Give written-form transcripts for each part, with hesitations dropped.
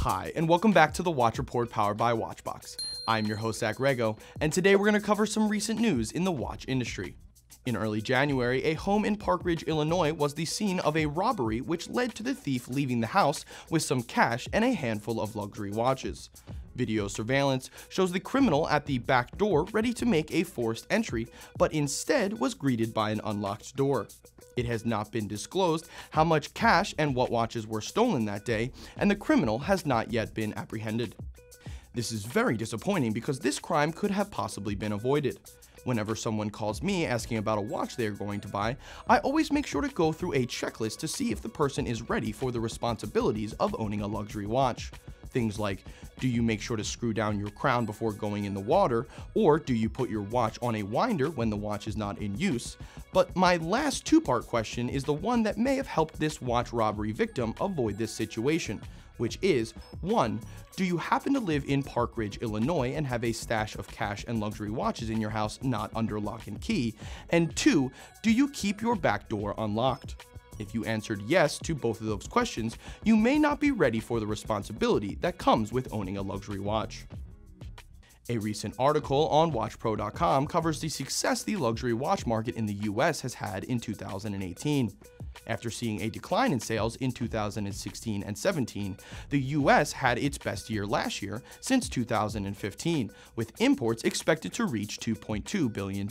Hi, and welcome back to the Watch Report powered by Watchbox. I'm your host, Zach Rego, and today we're going to cover some recent news in the watch industry. In early January, a home in Park Ridge, Illinois was the scene of a robbery which led to the thief leaving the house with some cash and a handful of luxury watches. Video surveillance shows the criminal at the back door ready to make a forced entry, but instead was greeted by an unlocked door. It has not been disclosed how much cash and what watches were stolen that day, and the criminal has not yet been apprehended. This is very disappointing because this crime could have possibly been avoided. Whenever someone calls me asking about a watch they are going to buy, I always make sure to go through a checklist to see if the person is ready for the responsibilities of owning a luxury watch. Things like, do you make sure to screw down your crown before going in the water, or do you put your watch on a winder when the watch is not in use? But my last two-part question is the one that may have helped this watch robbery victim avoid this situation, which is, 1. Do you happen to live in Park Ridge, Illinois and have a stash of cash and luxury watches in your house not under lock and key? And 2. Do you keep your back door unlocked? If you answered yes to both of those questions, you may not be ready for the responsibility that comes with owning a luxury watch. A recent article on WatchPro.com covers the success the luxury watch market in the US has had in 2018. After seeing a decline in sales in 2016 and 17, the US had its best year last year since 2015, with imports expected to reach $2.2 billion.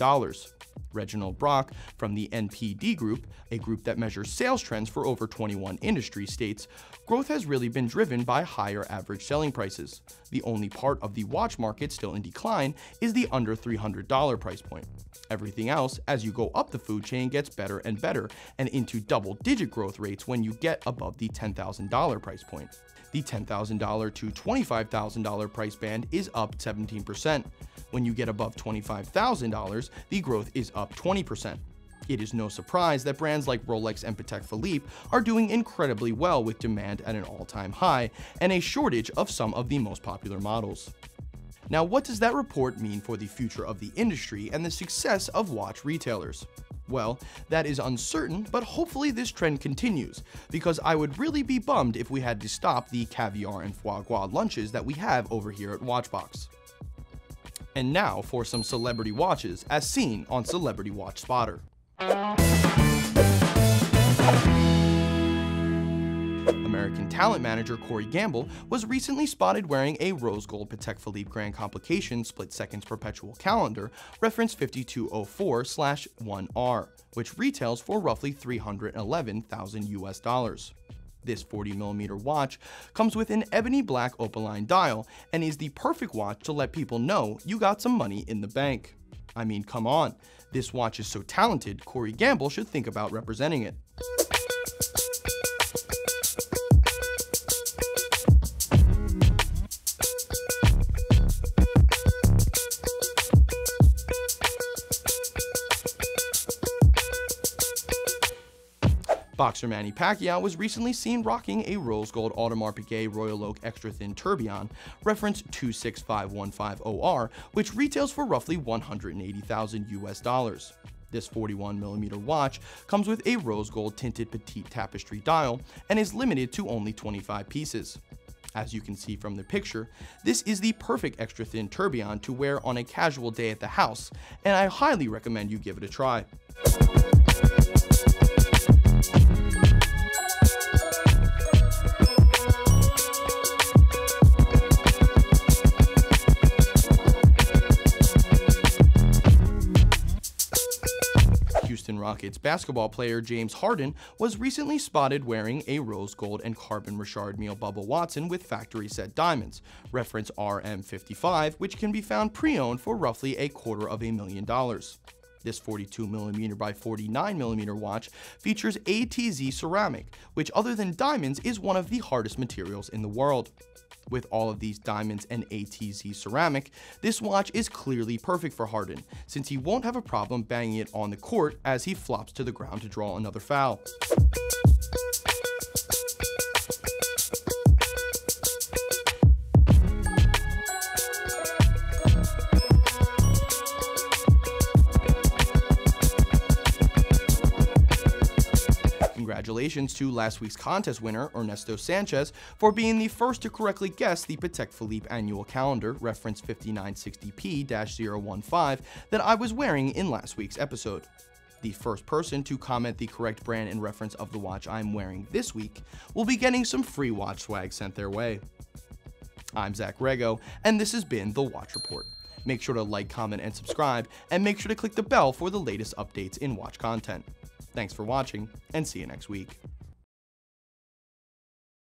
Reginald Brack from the NPD Group, a group that measures sales trends for over 21 industries, states, "Growth has really been driven by higher average selling prices. The only part of the watch market still in decline is the under $300 price point. Everything else, as you go up the food chain, gets better and better and into double-digit growth rates when you get above the $10,000 price point. The $10,000 to $25,000 price band is up 17%. When you get above $25,000, the growth is up 20%. It is no surprise that brands like Rolex and Patek Philippe are doing incredibly well with demand at an all-time high and a shortage of some of the most popular models." Now, what does that report mean for the future of the industry and the success of watch retailers? Well, that is uncertain, but hopefully this trend continues, because I would really be bummed if we had to stop the caviar and foie gras lunches that we have over here at Watchbox. And now for some celebrity watches as seen on Celebrity Watch Spotter. American talent manager Corey Gamble was recently spotted wearing a rose gold Patek Philippe Grand Complication split seconds perpetual calendar reference 5204/1R, which retails for roughly $311,000 US. This 40mm watch comes with an ebony black opaline dial and is the perfect watch to let people know you got some money in the bank. I mean, come on, this watch is so talented, Corey Gamble should think about representing it. Boxer Manny Pacquiao was recently seen rocking a rose gold Audemars Piguet Royal Oak Extra Thin Tourbillon, reference 265150R, which retails for roughly $180,000 US. This 41mm watch comes with a rose gold tinted petite tapestry dial and is limited to only 25 pieces. As you can see from the picture, this is the perfect extra thin tourbillon to wear on a casual day at the house, and I highly recommend you give it a try. Houston Rockets basketball player James Harden was recently spotted wearing a rose gold and carbon Richard Mille Bubba Watson with factory set diamonds, reference RM55, which can be found pre-owned for roughly $250,000. This 42mm by 49mm watch features ATZ ceramic, which other than diamonds is one of the hardest materials in the world. With all of these diamonds and ATZ ceramic, this watch is clearly perfect for Harden, since he won't have a problem banging it on the court as he flops to the ground to draw another foul. Congratulations to last week's contest winner, Ernesto Sanchez, for being the first to correctly guess the Patek Philippe annual calendar, reference 5960P-015, that I was wearing in last week's episode. The first person to comment the correct brand and reference of the watch I'm wearing this week will be getting some free watch swag sent their way. I'm Zach Rego, and this has been The Watch Report. Make sure to like, comment, and subscribe, and make sure to click the bell for the latest updates in watch content. Thanks for watching, and see you next week.